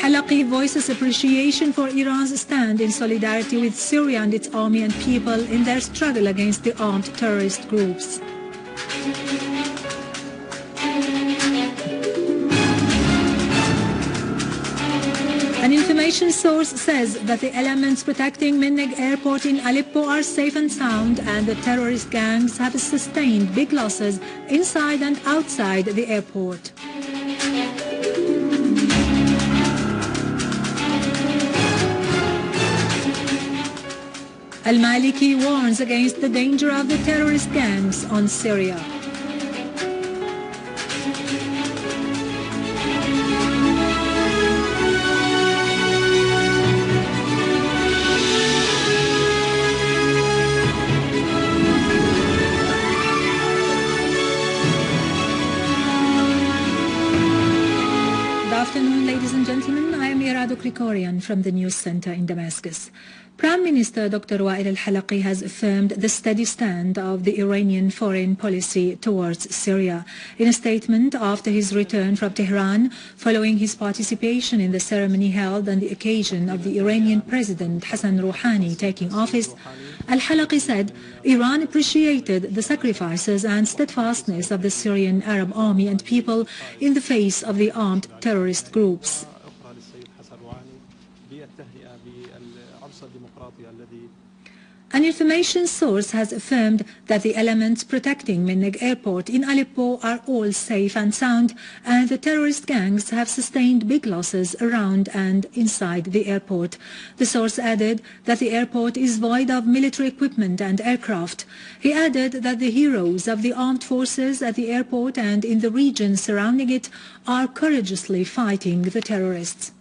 Al-Halaqi voices appreciation for Iran's stand in solidarity with Syria and its army and people in their struggle against the armed terrorist groups. An information source says that the elements protecting Minnegh Airport in Aleppo are safe and sound, and the terrorist gangs have sustained big losses inside and outside the airport. Al-Maliki warns against the danger of the terrorist gangs on Syria. Good afternoon, ladies and gentlemen. I am Krikorian from the News Center in Damascus. Prime Minister Dr. Wael al-Halaqi has affirmed the steady stand of the Iranian foreign policy towards Syria. In a statement after his return from Tehran, following his participation in the ceremony held on the occasion of the Iranian President Hassan Rouhani taking office, al-Halaqi said Iran appreciated the sacrifices and steadfastness of the Syrian Arab army and people in the face of the armed terrorist groups. An information source has affirmed that the elements protecting Minnegh Airport in Aleppo are all safe and sound, and the terrorist gangs have sustained big losses around and inside the airport. The source added that the airport is void of military equipment and aircraft. He added that the heroes of the armed forces at the airport and in the region surrounding it are courageously fighting the terrorists.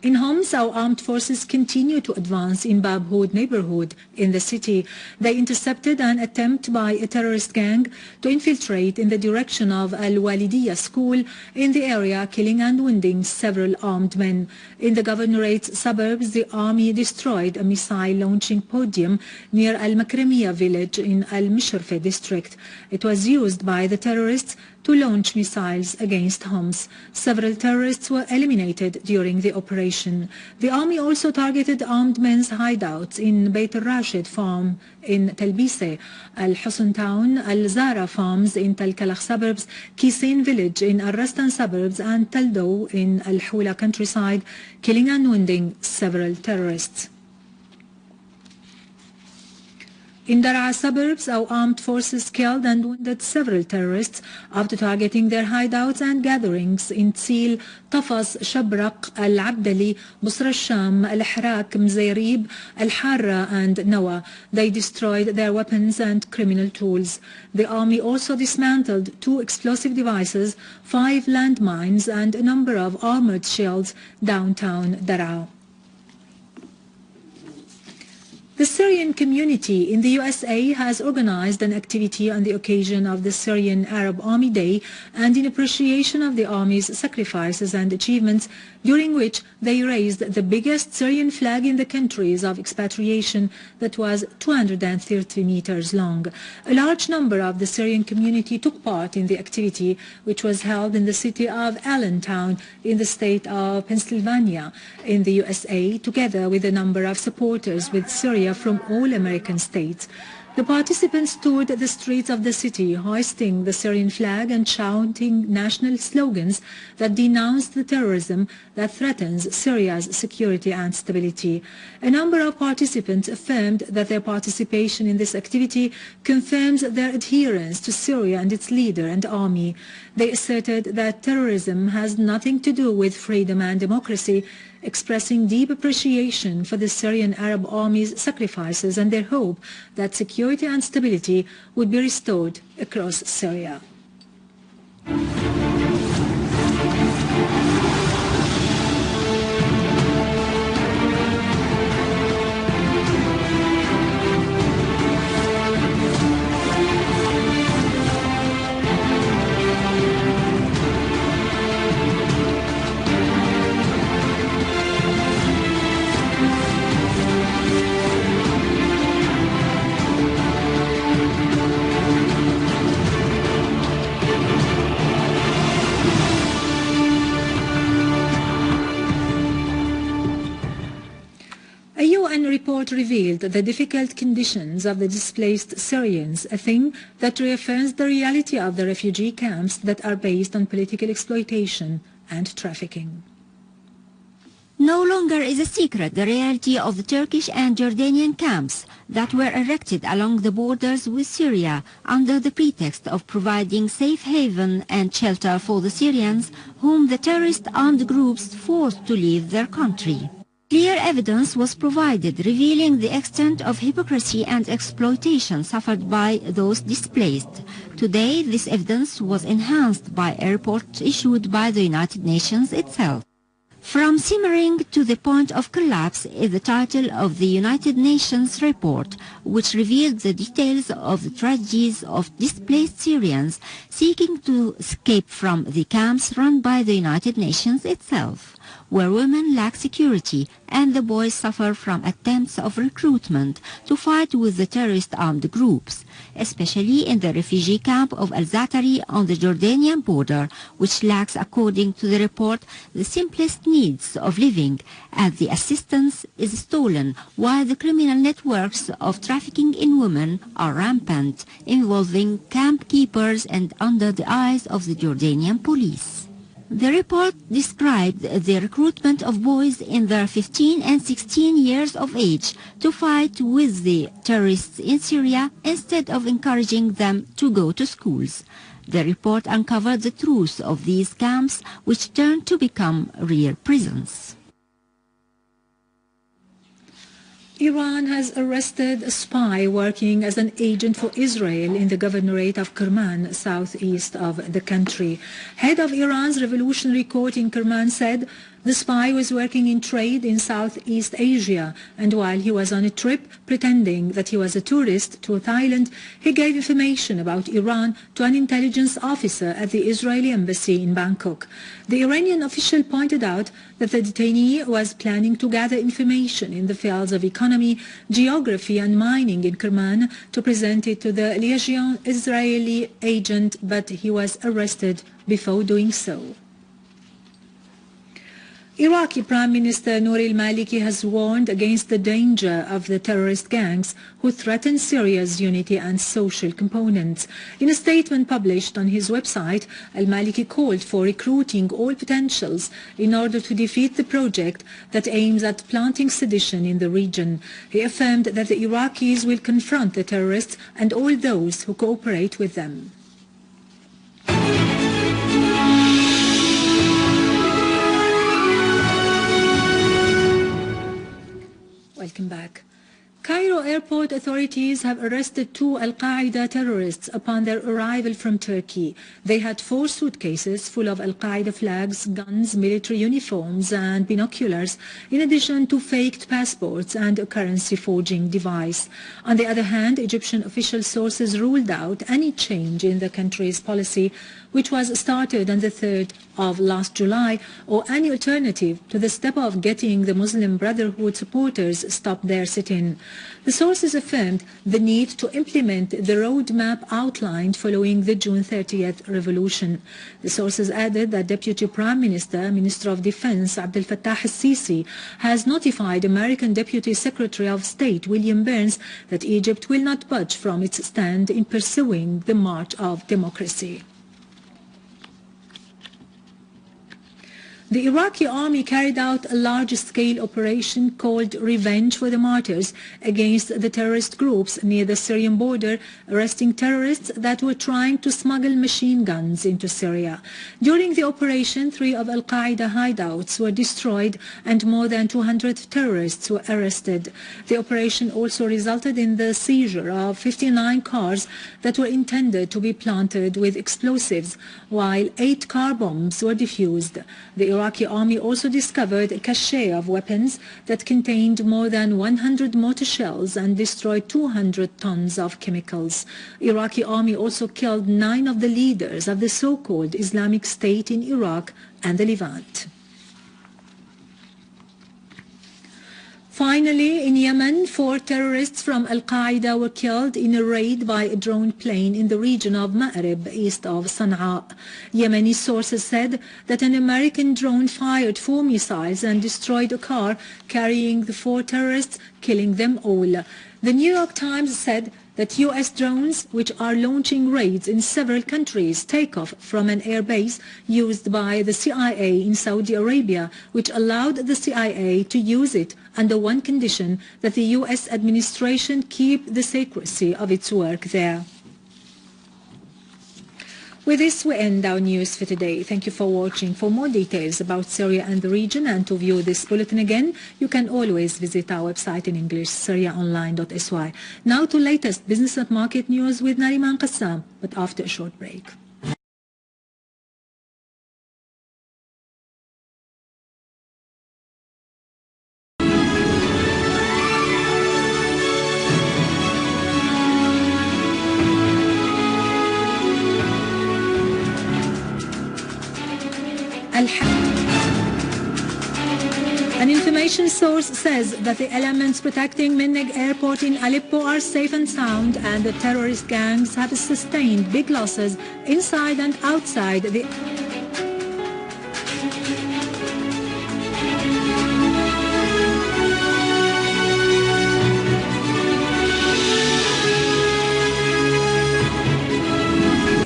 In Homs, our armed forces continue to advance in Bab Houd neighborhood in the city. They intercepted an attempt by a terrorist gang to infiltrate in the direction of Al-Walidiyya school in the area, killing and wounding several armed men. In the governorate's suburbs, the army destroyed a missile launching podium near Al-Makramiya village in Al-Mishrfe district. It was used by the terrorists to launch missiles against Homs. Several terrorists were eliminated during the operation. The army also targeted armed men's hideouts in Beit al-Rashid farm in Talbise, Al-Husn town, Al-Zara farms in Talkalakh suburbs, Kisin village in Al-Rastan suburbs, and Taldo in Al-Hula countryside, killing and wounding several terrorists. In Daraa suburbs, our armed forces killed and wounded several terrorists after targeting their hideouts and gatherings in Tsil, Tafas, Shabraq, Al-Abdali, Busra al-Sham, Al-Hrak, Mzayrib, Al-Harra and Nawa. They destroyed their weapons and criminal tools. The army also dismantled 2 explosive devices, 5 landmines and a number of armored shells downtown Daraa. The Syrian community in the USA has organized an activity on the occasion of the Syrian Arab Army Day and in appreciation of the Army's sacrifices and achievements, during which they raised the biggest Syrian flag in the countries of expatriation that was 230 meters long. A large number of the Syrian community took part in the activity, which was held in the city of Allentown in the state of Pennsylvania in the USA, together with a number of supporters with Syria from all American states. The participants toured the streets of the city, hoisting the Syrian flag and shouting national slogans that denounced the terrorism that threatens Syria's security and stability. A number of participants affirmed that their participation in this activity confirms their adherence to Syria and its leader and army. They asserted that terrorism has nothing to do with freedom and democracy, expressing deep appreciation for the Syrian Arab Army's sacrifices and their hope that security and stability would be restored across Syria. report revealed the difficult conditions of the displaced Syrians, a thing that reaffirms the reality of the refugee camps that are based on political exploitation and trafficking. No longer is a secret the reality of the Turkish and Jordanian camps that were erected along the borders with Syria under the pretext of providing safe haven and shelter for the Syrians whom the terrorist armed groups forced to leave their country. Clear evidence was provided revealing the extent of hypocrisy and exploitation suffered by those displaced. Today, this evidence was enhanced by a report issued by the United Nations itself. From simmering to the point of collapse is the title of the United Nations report, which revealed the details of the tragedies of displaced Syrians seeking to escape from the camps run by the United Nations itself, where women lack security and the boys suffer from attempts of recruitment to fight with the terrorist armed groups, especially in the refugee camp of Al-Zatari on the Jordanian border, which lacks, according to the report, the simplest needs of living, as the assistance is stolen while the criminal networks of trafficking in women are rampant, involving camp keepers and under the eyes of the Jordanian police. The report described the recruitment of boys in their 15 and 16 years of age to fight with the terrorists in Syria instead of encouraging them to go to schools. The report uncovered the truth of these camps, which turned to become real prisons. Iran has arrested a spy working as an agent for Israel in the governorate of Kerman, southeast of the country. Head of Iran's Revolutionary Court in Kerman said the spy was working in trade in Southeast Asia, and while he was on a trip pretending that he was a tourist to Thailand, he gave information about Iran to an intelligence officer at the Israeli embassy in Bangkok. The Iranian official pointed out that the detainee was planning to gather information in the fields of economy, geography and mining in Kerman to present it to the liaison Israeli agent, but he was arrested before doing so. Iraqi Prime Minister Nouri al-Maliki has warned against the danger of the terrorist gangs who threaten Syria's unity and social components. In a statement published on his website, al-Maliki called for recruiting all potentials in order to defeat the project that aims at planting sedition in the region. He affirmed that the Iraqis will confront the terrorists and all those who cooperate with them. Welcome back. Cairo airport authorities have arrested 2 Al-Qaeda terrorists upon their arrival from Turkey. They had 4 suitcases full of Al-Qaeda flags, guns, military uniforms and binoculars, in addition to faked passports and a currency forging device. On the other hand, Egyptian official sources ruled out any change in the country's policy, which was started on the 3rd of last July, or any alternative to the step of getting the Muslim Brotherhood supporters stop their sit-in. The sources affirmed the need to implement the roadmap outlined following the June 30th revolution. The sources added that Deputy Prime Minister, Minister of Defense Abdel Fattah al-Sisi has notified American Deputy Secretary of State William Burns that Egypt will not budge from its stand in pursuing the march of democracy. The Iraqi army carried out a large-scale operation called Revenge for the Martyrs against the terrorist groups near the Syrian border, arresting terrorists that were trying to smuggle machine guns into Syria. During the operation, 3 of Al-Qaeda hideouts were destroyed and more than 200 terrorists were arrested. The operation also resulted in the seizure of 59 cars that were intended to be planted with explosives, while 8 car bombs were defused. The Iraqi army also discovered a cache of weapons that contained more than 100 mortar shells and destroyed 200 tons of chemicals. Iraqi army also killed 9 of the leaders of the so-called Islamic State in Iraq and the Levant. Finally, in Yemen, 4 terrorists from Al-Qaeda were killed in a raid by a drone plane in the region of Ma'rib, east of Sana'a. Yemeni sources said that an American drone fired 4 missiles and destroyed a car carrying the 4 terrorists, killing them all. The New York Times said that U.S. drones, which are launching raids in several countries, take off from an airbase used by the CIA in Saudi Arabia, which allowed the CIA to use it under one condition, that the U.S. administration keep the secrecy of its work there. With this, we end our news for today. Thank you for watching. For more details about Syria and the region and to view this bulletin again, you can always visit our website in English, syriaonline.sy. Now to latest business and market news with Nariman Qassam, but after a short break. An information source says that the elements protecting Minnegh Airport in Aleppo are safe and sound, and the terrorist gangs have sustained big losses inside and outside the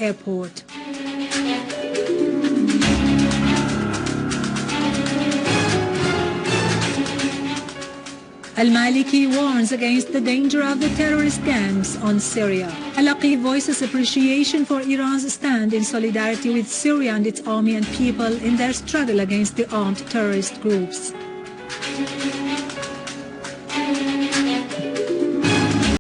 airport. Al-Maliki warns against the danger of the terrorist gangs on Syria. Al-Aqib voices appreciation for Iran's stand in solidarity with Syria and its army and people in their struggle against the armed terrorist groups.